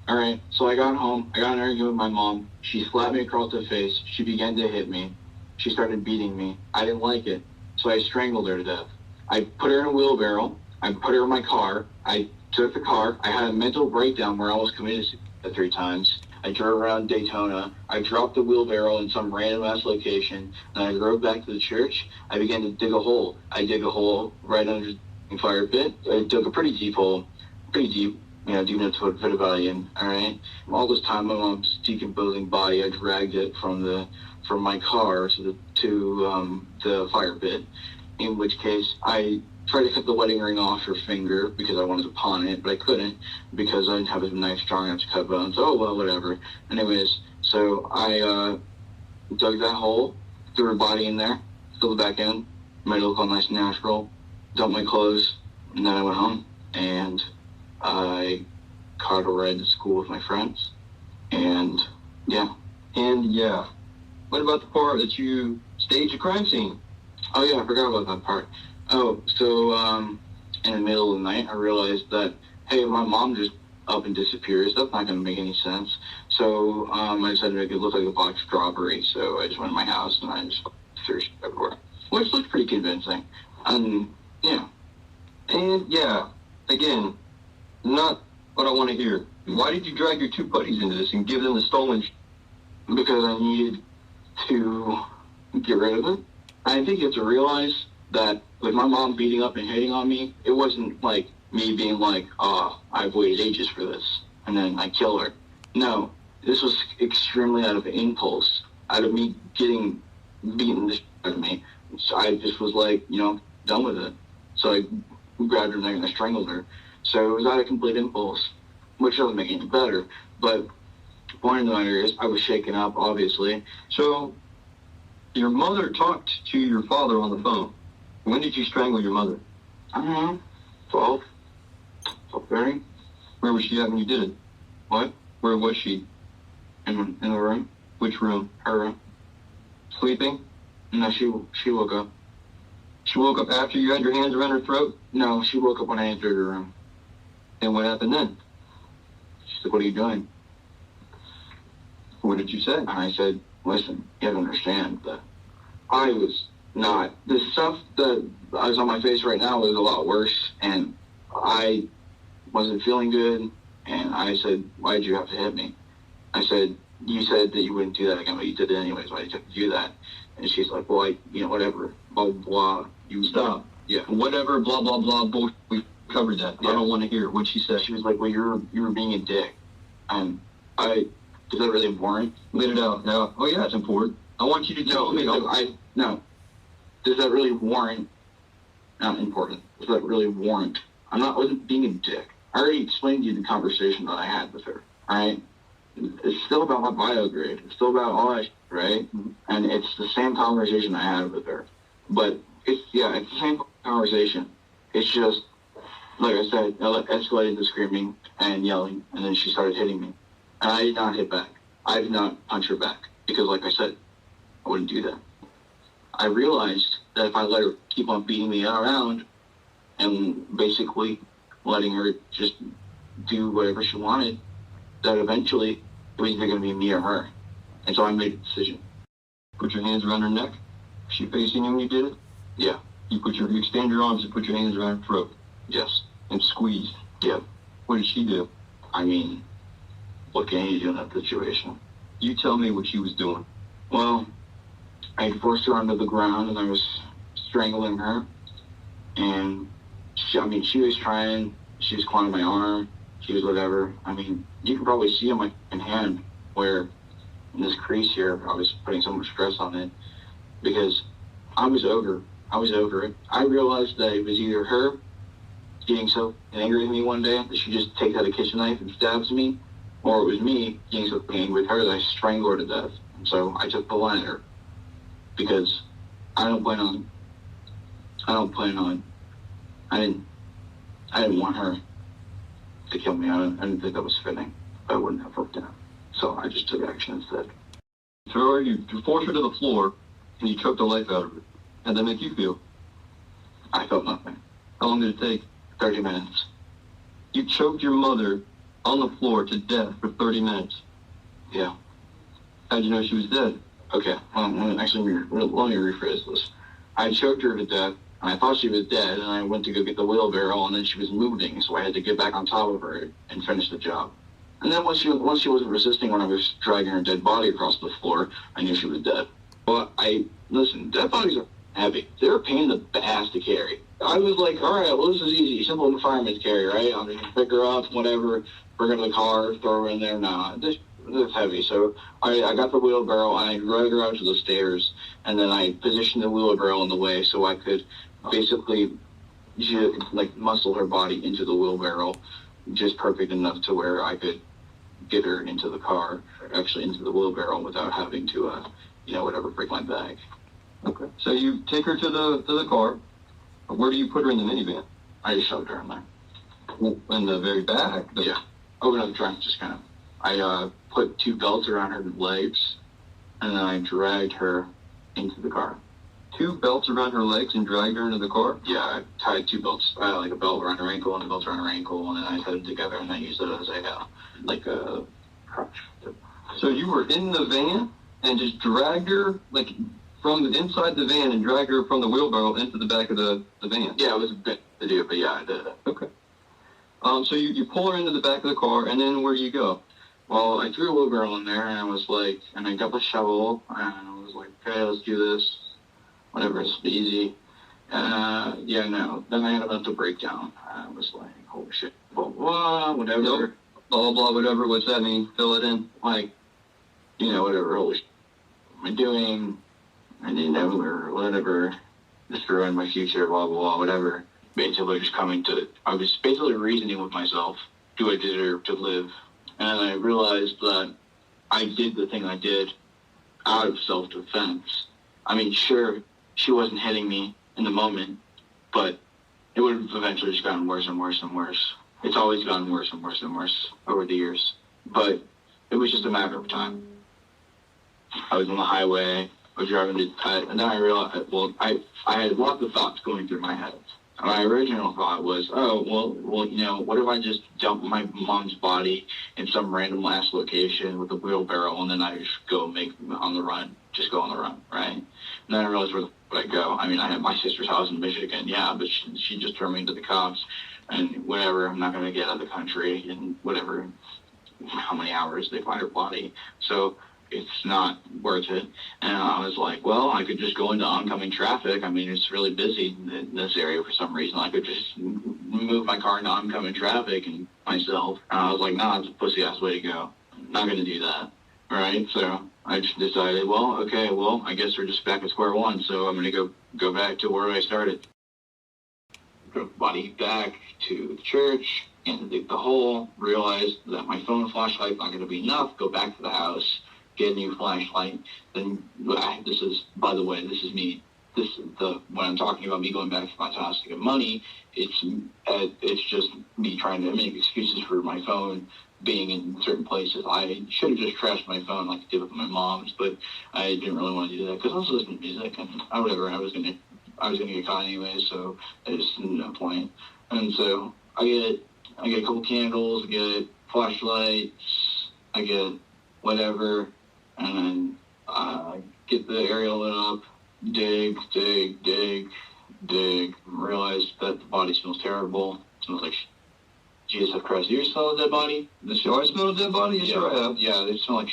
Alright, so I got home. I got in an argument with my mom. She slapped me across the face. She began to hit me. She started beating me. I didn't like it, so I strangled her to death. I put her in a wheelbarrow. I put her in my car. I took the car. I had a mental breakdown where I almost committed suicide 3 times. I drove around Daytona. I dropped the wheelbarrow in some random-ass location. And I drove back to the church. I began to dig a hole. I dig a hole right under the fire pit. I dug a pretty deep hole. Pretty deep. Deep enough to put a bit of value in. Alright? All this time, my mom's decomposing body, I dragged it from my car to the fire pit. In which case, I tried to cut the wedding ring off her finger because I wanted to pawn it, but I couldn't because I didn't have a knife strong enough to cut bones. Oh, well, whatever. Anyways, so I dug that hole, threw her body in there, filled it back in, made it look all nice and natural, dumped my clothes, and then I went home, and I caught a ride to school with my friends, and yeah. And yeah. What about the part that you staged a crime scene? Oh yeah, I forgot about that part. Oh, so in the middle of the night, I realized that, hey, my mom just up and disappears. That's not going to make any sense. So I decided to make it look like a box robbery. So I just went to my house and I just threw shit everywhere, which looked pretty convincing. Yeah. And yeah, again, not what I want to hear. Why did you drag your 2 buddies into this and give them the stolen Because I needed to get rid of it. I think you have to realize that with my mom beating up and hitting on me, it wasn't like me being like, I've waited ages for this, and then I kill her. No, this was extremely out of impulse, out of me getting beaten the shit out of me. So I just was like, done with it. So I grabbed her neck and I strangled her. So it was out of complete impulse, which doesn't make it any better. But the point of the matter is, I was shaken up, obviously. So your mother talked to your father on the phone. When did you strangle your mother? I don't know, 12:30. Where was she at when you did it? What? Where was she? In the room. Which room? Her room. Sleeping? No, she woke up. She woke up after you had your hands around her throat? No, she woke up when I entered her room. And what happened then? She said, what are you doing? What did you say? And I said, listen, you have to understand that I was not. The stuff that is on my face right now was a lot worse, and I wasn't feeling good, and I said, why did you have to hit me? I said, you said that you wouldn't do that again, but you did it anyways. Why did you have to do that? And she's like, well, whatever, blah, blah, blah. You stop. Yeah. Whatever, blah, blah, blah, bullshit. We covered that. Yeah. I don't want to hear it. What'd she say? She was like, well, you're being a dick. And is that really important? Let it out. Now, oh yeah, it's important. I want you to tell me. No. Does that really warrant? Not important. Does that really warrant? I wasn't being a dick. I already explained to you the conversation that I had with her. Alright? It's still about my bio grade. It's still about all that shit, right? Mm-hmm. And it's the same conversation I had with her. But it's the same conversation. It's just, like I said, it escalated into screaming and yelling, and then she started hitting me. And I did not hit back. I did not punch her back. Because like I said, I wouldn't do that. I realized that if I let her keep on beating me around and basically letting her just do whatever she wanted, that eventually it was either going to be me or her. And so I made a decision. Put your hands around her neck? She facing you when you did it? Yeah. You extend your arms and put your hands around her throat? Yes. And squeeze? Yeah. What did she do? I mean, what can you do in that situation? You tell me what she was doing. Well, I forced her onto the ground and I was strangling her. And she was trying, she was clawing my arm. She was whatever. I mean, you can probably see on my hand where in this crease here, I was putting so much stress on it because I was over it. I realized that it was either her getting so angry with me one day that she just takes out a kitchen knife and stabs me, or it was me getting so angry with her that I strangled her to death. And so I took the latter because I didn't want her to kill me. I didn't think that was fitting. That wouldn't have worked out. So I just took action instead. So you forced her to the floor and you choked the life out of her. How'd that make you feel? I felt nothing. How long did it take? 30 minutes. You choked your mother on the floor to death for 30 minutes. Yeah. How'd you know she was dead? Okay, well, actually, let me rephrase this. I choked her to death, and I thought she was dead, and I went to go get the wheelbarrow, and then she was moving, so I had to get back on top of her and finish the job. And then once she wasn't resisting when I was dragging her dead body across the floor, I knew she was dead. Well, listen, dead bodies are heavy. They're a pain in the ass to carry. I was like, all right, well, this is easy. Simple fireman's carry, right? I'm just going to pick her up, whatever, bring her to the car, throw her in there. Nah, this is heavy. So I got the wheelbarrow, and I dragged her out to the stairs, and then I positioned the wheelbarrow in the way so I could basically muscle her body into the wheelbarrow just perfect enough to where I could get her into the car, actually into the wheelbarrow without having to, break my bag. Okay. So you take her to the car. Where do you put her in the minivan? I just shoved her in there. In the very back? Yeah. Open up the trunk, I put 2 belts around her legs, and then I dragged her into the car. 2 belts around her legs and dragged her into the car? Yeah, I tied 2 belts, like a belt around her ankle and a belt around her ankle, and then I tied them together, and I used it as a crutch. So you were in the van and just dragged her, from the inside the van and dragged her from the wheelbarrow into the back of the van? Yeah, it was a bit to do, but yeah, I did it. Okay. So you pull her into the back of the car, and then where do you go? Well, I threw a wheelbarrow in there, and I got the shovel, and I was like, okay, let's do this. Whatever, it's easy. Then I had a mental breakdown. I was like, holy shit, blah, blah, whatever. Nope. Blah, blah, whatever. What's that mean? Fill it in. Whatever, holy shit, what am I doing? Or whatever, destroying my future, blah, blah, blah, whatever. Basically I was basically reasoning with myself, do I deserve to live? And I realized that I did the thing I did out of self-defense. I mean, sure, she wasn't hitting me in the moment, but it would have eventually just gotten worse and worse and worse. It's always gotten worse and worse and worse over the years. But it was just a matter of time. I was on the highway, I was driving and then I realized, I had lots of thoughts going through my head. My original thought was, what if I just dump my mom's body in some random ass location with a wheelbarrow, and then I just go on the run, right? And then I realized, where would I go? I mean, I had my sister's house in Michigan, yeah, but she just turned me to the cops, and whatever, I'm not going to get out of the country in whatever, how many hours they find her body. So it's not worth it. And I was like, well, I could just go into oncoming traffic. I mean, it's really busy in this area for some reason. I could just move my car into oncoming traffic and myself. And I was like, nah, it's a pussy-ass way to go. I'm not going to do that. All right? So I just decided, I guess we're just back at square one. So I'm going to go back to where I started. Drove body back to the church and dig the hole, realized that my phone flashlight's not going to be enough, go back to the house, get a new flashlight. Then this is me. When I'm talking about me going back to my house to get money, it's just me trying to make excuses for my phone being in certain places. I should have just trashed my phone like I did with my mom's, but I didn't really want to do that because I was listening to music and whatever. I was gonna get caught anyway, so there's no point. And so I get a couple candles, I get flashlights, I get whatever. And then get the area lit up, dig, realize that the body smells terrible. It smells like Jesus Christ. You ever smell a dead body? I smell a dead body? Yes, sure I have. Yeah, they smell like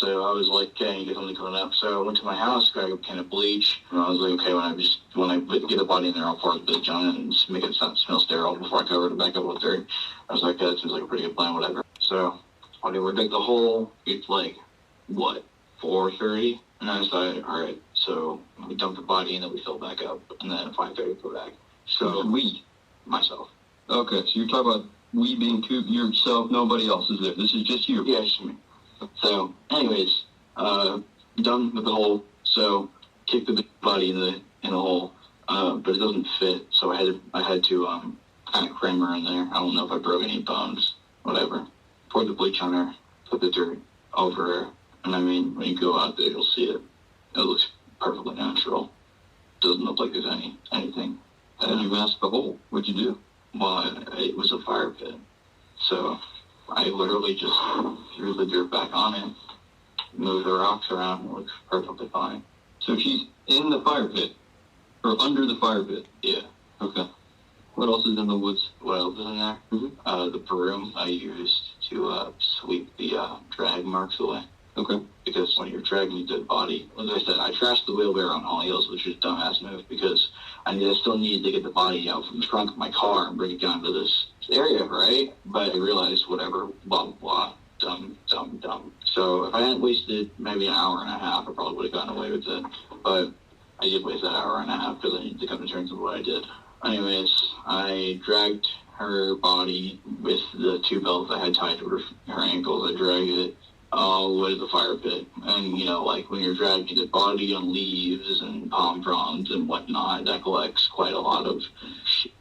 So I was like, okay, you get something coming up. So I went to my house, grabbed a can of bleach, and I was like, okay, when I get the body in there, I'll pour the bleach on it and just make it smell sterile before I cover it back up with dirt. I was like, that seems like a pretty good plan, whatever. So whatever, dig the hole. It's like, what, 4:30? And I decided, all right, so we dump the body and then we fill back up, and then at 5:30 go back. So myself. Okay, so you're talking about we being yourself, nobody else is there. This is just you. Yeah, just me. So, anyways, done with the hole. So, kick the body in the hole, but it doesn't fit. So I had to kind of cram her in there. I don't know if I broke any bones, whatever. Poured the bleach on her, put the dirt over her, and I mean, when you go out there, you'll see it. It looks perfectly natural. Doesn't look like there's anything. How did you mask the hole? What'd you do? Well, it was a fire pit. So I literally just threw the dirt back on it, moved the rocks around, it looks perfectly fine. So she's in the fire pit, or under the fire pit? Yeah. Okay. What else is in the woods? What else is in there? Mm-hmm. The broom I used to sweep the drag marks away. Okay. Because when you're dragging a dead body, as I said, I trashed the wheelbarrow on all heels, which is a dumbass move because I still needed to get the body out from the trunk of my car and bring it down to this area, right? But I realized, whatever, blah, blah, blah, dumb. So if I hadn't wasted maybe an hour and a half, I probably would have gotten away with it. But I did waste that hour and a half because I needed to come to terms with what I did. Anyways, I dragged her body with the two belts I had tied to her ankles. I dragged it all the way to the fire pit. And, like when you're dragging the body on leaves and palm fronds and whatnot, that collects quite a lot of shit,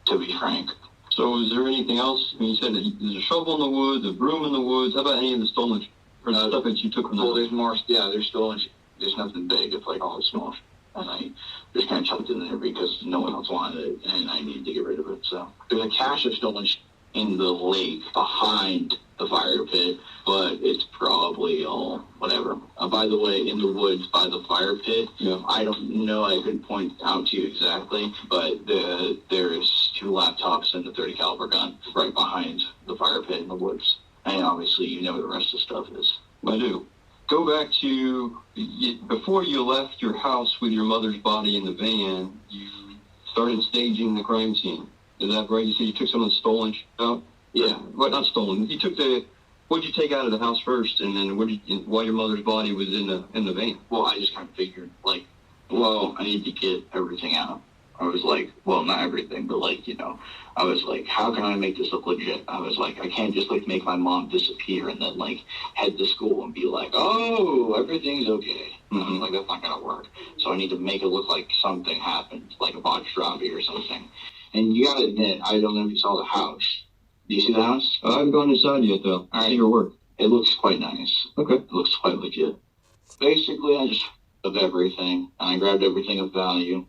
to be frank. So is there anything else? I mean, you said that there's a shovel in the woods, a broom in the woods. How about any of the stolen or the stuff that you took from the Well, there's more. Yeah, there's stolen shit. There's nothing big. It's like all small shit. And I just kind of chucked it in there because no one else wanted it, and I needed to get rid of it. So there's a cache of stolen shit in the lake behind the fire pit, but it's probably all whatever. By the way, in the woods by the fire pit, I don't know, I couldn't point out to you exactly, but there's 2 laptops and a 30 caliber gun right behind the fire pit in the woods. And obviously, you know where the rest of the stuff is. I do. Go back to before you left your house with your mother's body in the van, you started staging the crime scene. Is that right? You said you took some of the stolen shit out? Yeah. Well, not stolen. You took what'd you take out of the house first, and then while your mother's body was in the van? Well, I just kind of figured, I need to get everything out. I was like, well, not everything, but I was like, how can I make this look legit? I was like, I can't just make my mom disappear and then head to school and be like, oh, everything's okay. Mm-hmm. That's not gonna work. So I need to make it look like something happened, like a botched robbery or something. And you gotta admit, I don't know if you saw the house. Do you see the house? I haven't gone inside yet, though. All right. See your work. It looks quite nice. Okay. It looks quite legit. Basically, I just of everything, and I grabbed everything of value,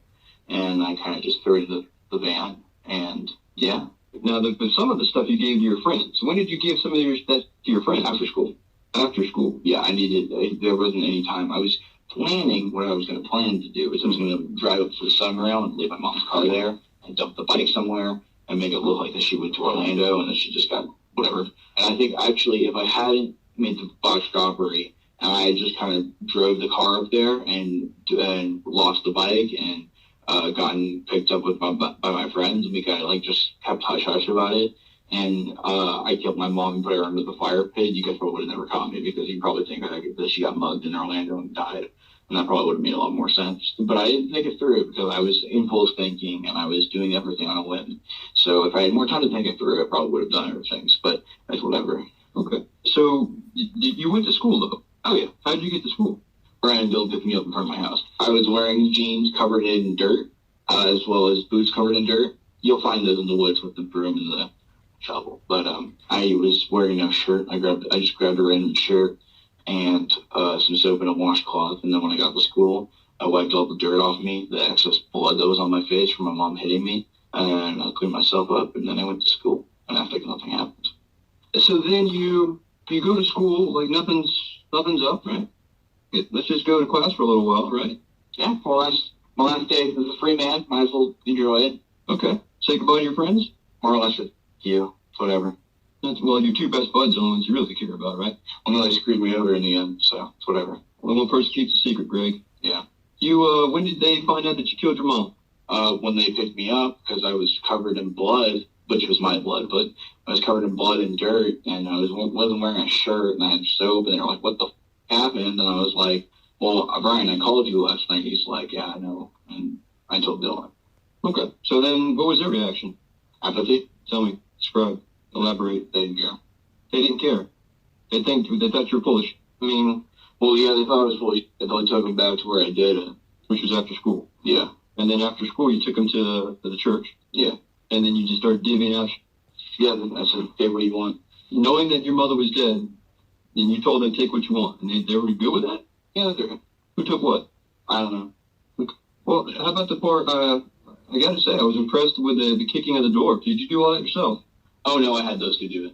and I kind of just threw it in the van, and yeah. Now, some of the stuff you gave to your friends. When did you give some of your stuff to your friends? After school. After school? Yeah, there wasn't any time. I was planning what I was going to plan to do. I was going to drive up to the Sunrail and leave my mom's car there and dump the bike somewhere and make it look like that she went to Orlando and that she just got whatever. And I think, actually, if I hadn't made the botched robbery and I just kind of drove the car up there and lost the bike and gotten picked up by my friends, and we kind of just kept hush-hush about it, and I killed my mom and put her under the fire pit, you guys probably would have never caught me because you probably think that she got mugged in Orlando and died, and that probably would have made a lot more sense. But I didn't think it through because I was impulse thinking and I was doing everything on a whim. So if I had more time to think it through, I probably would have done everything, but that's whatever. Okay. So you went to school, though? Oh, yeah. How did you get to school? Brandon picked me up in front of my house. I was wearing jeans covered in dirt, as well as boots covered in dirt. You'll find those in the woods with the broom and the shovel. But I was wearing a shirt. I just grabbed a random shirt and some soap and a washcloth. And then when I got to school, I wiped all the dirt off me, the excess blood that was on my face from my mom hitting me, and I cleaned myself up. And then I went to school, and I think nothing happened. So then you go to school like nothing's up, right? Let's just go to class for a little while, right? Yeah, well, that's my last day as a free man. Might as well enjoy it. Okay. Say goodbye to your friends? More or less with you, whatever. Well, your two best buds are the ones you really care about, right? Well, they screwed me over in the end, so it's whatever. Well, one person keeps a secret, Greg. Yeah. When did they find out that you killed your mom? When they picked me up, because I was covered in blood, which was my blood, but I was covered in blood and dirt, and I wasn't wearing a shirt, and I had soap, and they were like, what the happened? And I was like, well, Brian, I called you last night. He's like, yeah, I know. And I told Dylan. Okay. So then what was their reaction? Apathy? Tell me. Describe. Elaborate. They didn't care. They didn't care. They thought you were foolish. I mean, well, yeah, they thought I was foolish. They thought took me back to where I did it. Which was after school. Yeah. And then after school, you took them to the church. Yeah. And then you just started divvying out. Yeah, then I said, okay, what do you want? Knowing that your mother was dead, and you told them, take what you want. And they were good with that? Yeah, they're good. Who took what? I don't know. Okay. Well, how about the part, I gotta say, I was impressed with the kicking of the door. Did you do all that yourself? Oh, no, I had those two do it.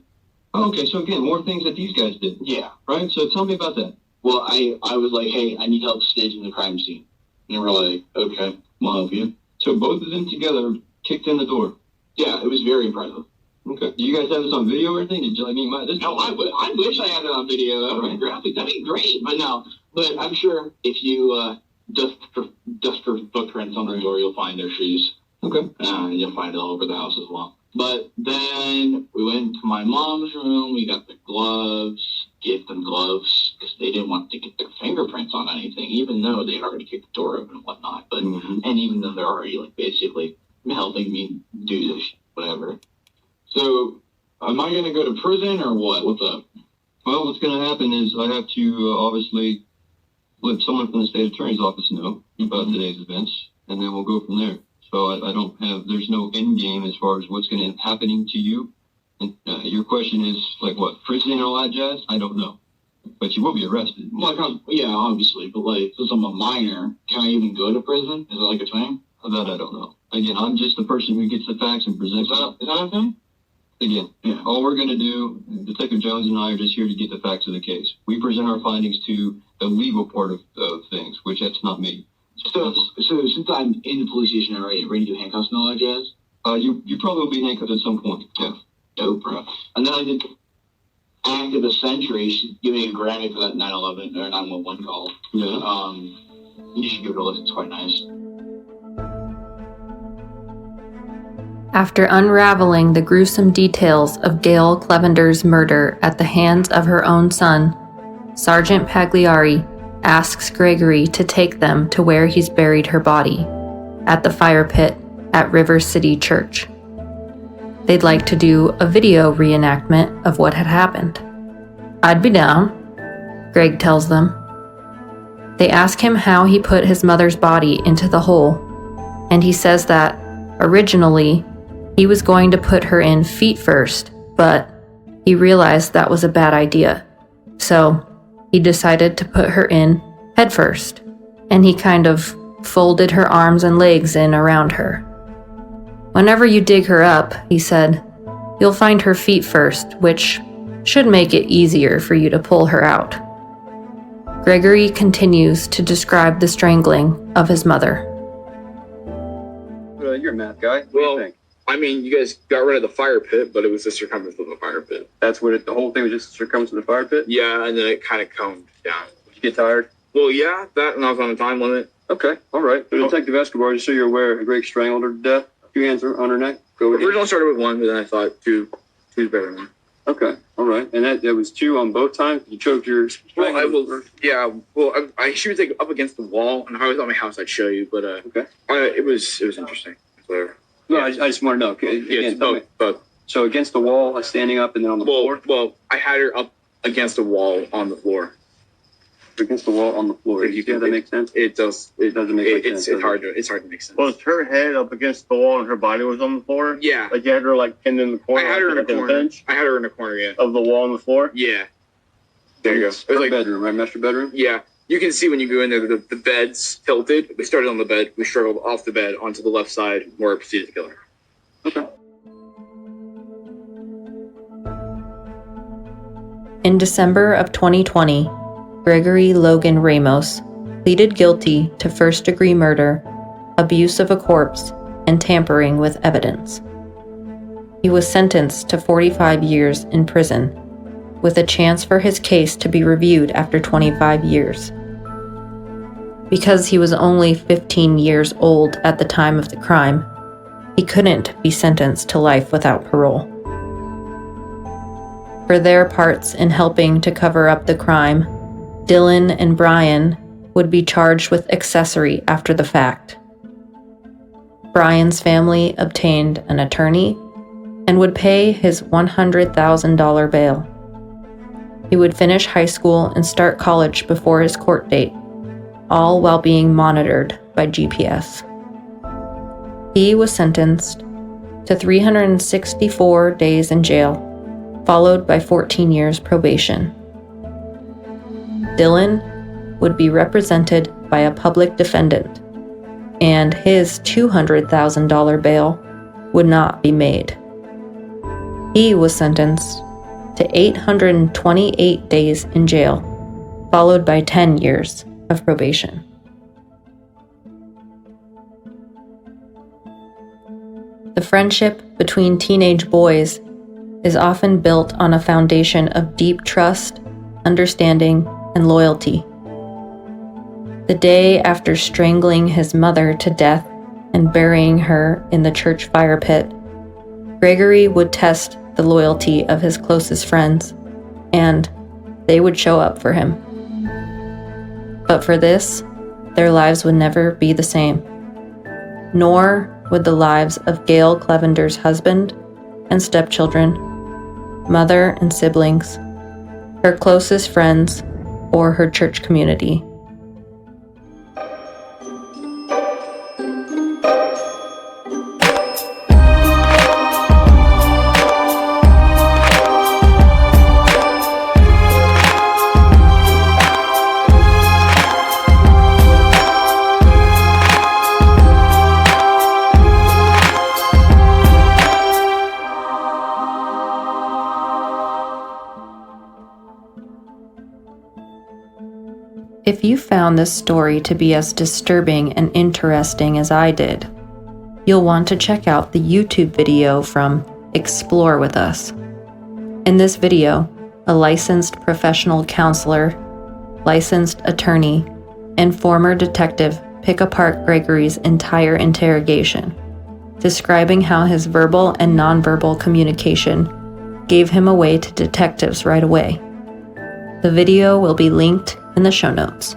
Oh, okay, so again, more things that these guys did. Yeah. Right? So tell me about that. Well, I was like, hey, I need help staging the crime scene. And they were like, okay, we'll help you. So both of them together kicked in the door. Yeah, it was very impressive. Okay. Do you guys have this on video or anything? Did you, No, I wish I had it on video. That would be graphic. That'd be great. But no. But I'm sure if you dust for footprints on the door, you'll find their shoes. Okay. You'll find it all over the house as well. But then we went to my mom's room. We got the gloves, gave them gloves, because they didn't want to get their fingerprints on anything, even though they had already kicked the door open and whatnot. But and even though they're already like basically helping me do this, whatever. So, am I going to go to prison or what? What's up? Well, what's going to happen is I have to obviously let someone from the state attorney's office know about today's events, and then we'll go from there. So there's no end game as far as what's going to end up happening to you. And your question is, like, what, prison and all that jazz? I don't know. But you will be arrested. Like, yeah, obviously. But, like, since I'm a minor, can I even go to prison? Is it like a thing? That I don't know. Again, I'm just the person who gets the facts and presents them. Is that a thing? Again, Yeah. All we're going to do, Detective Jones and I are just here to get the facts of the case. We present our findings to the legal part of things, which that's not me. So since I'm in the police station already, ready to do handcuffs and all that jazz? You probably will be handcuffed at some point. Yeah. Dope, bro. And then I did Act of the Century. She's giving a Grammy for that 9/11 or 911 call. Yeah. You should give it a listen. It's quite nice. After unraveling the gruesome details of Gail Cleavenger's murder at the hands of her own son, Sergeant Pagliari asks Gregory to take them to where he's buried her body, at the fire pit at River City Church. They'd like to do a video reenactment of what had happened. I'd be down, Greg tells them. They ask him how he put his mother's body into the hole, and he says that, originally, he was going to put her in feet first, but he realized that was a bad idea. So he decided to put her in head first, and he kind of folded her arms and legs in around her. Whenever you dig her up, he said, you'll find her feet first, which should make it easier for you to pull her out. Gregory continues to describe the strangling of his mother. You're a math guy. What Well, do you think? I mean, you guys got rid of the fire pit, but it was the circumference of the fire pit. That's what the whole thing was, just the circumference of the fire pit? Yeah, and then it kind of combed down. Did you get tired? Well, yeah, that, and I was on a time limit. Okay, all right. So Detective Escobar, just so you're aware, Greg strangled her to death. 2 hands on her neck. Go with it. Originally started with one, but then I thought two's better than one. Okay, all right. And that was 2 on both times? You choked your... Well, she was like up against the wall, and if I was at my house, I'd show you, but Okay. It was interesting. So, No, I just want to know. Okay, yeah, again, it's both. So against the wall, standing up, and then on the floor? Well, I had her up against the wall on the floor. Against the wall on the floor. If you Yeah, can- that makes sense? It does. It doesn't make sense. It's hard to make sense. Was her head up against the wall and her body was on the floor? Yeah, Like you had her like pinned in the I corner? had her in a like a corner. bench I had her in a corner. Yeah. of the wall on the floor? Yeah. There you go. It was Her like, bedroom, right? Master bedroom? yeah, you can see when you go in there, the bed's tilted. We started on the bed. We struggled off the bed onto the left side where I proceeded to kill her. Okay. In December of 2020, Gregory Logan Ramos pleaded guilty to first-degree murder, abuse of a corpse, and tampering with evidence. he was sentenced to 45 years in prison, with a chance for his case to be reviewed after 25 years. Because he was only 15 years old at the time of the crime, he couldn't be sentenced to life without parole. For their parts in helping to cover up the crime, Dylan and Brian would be charged with accessory after the fact. Brian's family obtained an attorney and would pay his $100,000 bail. He would finish high school and start college before his court date, all while being monitored by GPS. He was sentenced to 364 days in jail, followed by 14 years probation. Dylan would be represented by a public defendant, and his $200,000 bail would not be made. He was sentenced to 828 days in jail, followed by 10 years of probation. The friendship between teenage boys is often built on a foundation of deep trust, understanding, and loyalty. The day after strangling his mother to death and burying her in the church fire pit, Gregory would test the loyalty of his closest friends, and they would show up for him. But for this, their lives would never be the same, nor would the lives of Gail Cleavenger's husband and stepchildren, mother and siblings, her closest friends, or her church community. If you found this story to be as disturbing and interesting as I did, you'll want to check out the YouTube video from Explore With Us. In this video, a licensed professional counselor, licensed attorney, and former detective pick apart Gregory's entire interrogation, describing how his verbal and nonverbal communication gave him away to detectives right away. The video will be linked in the show notes.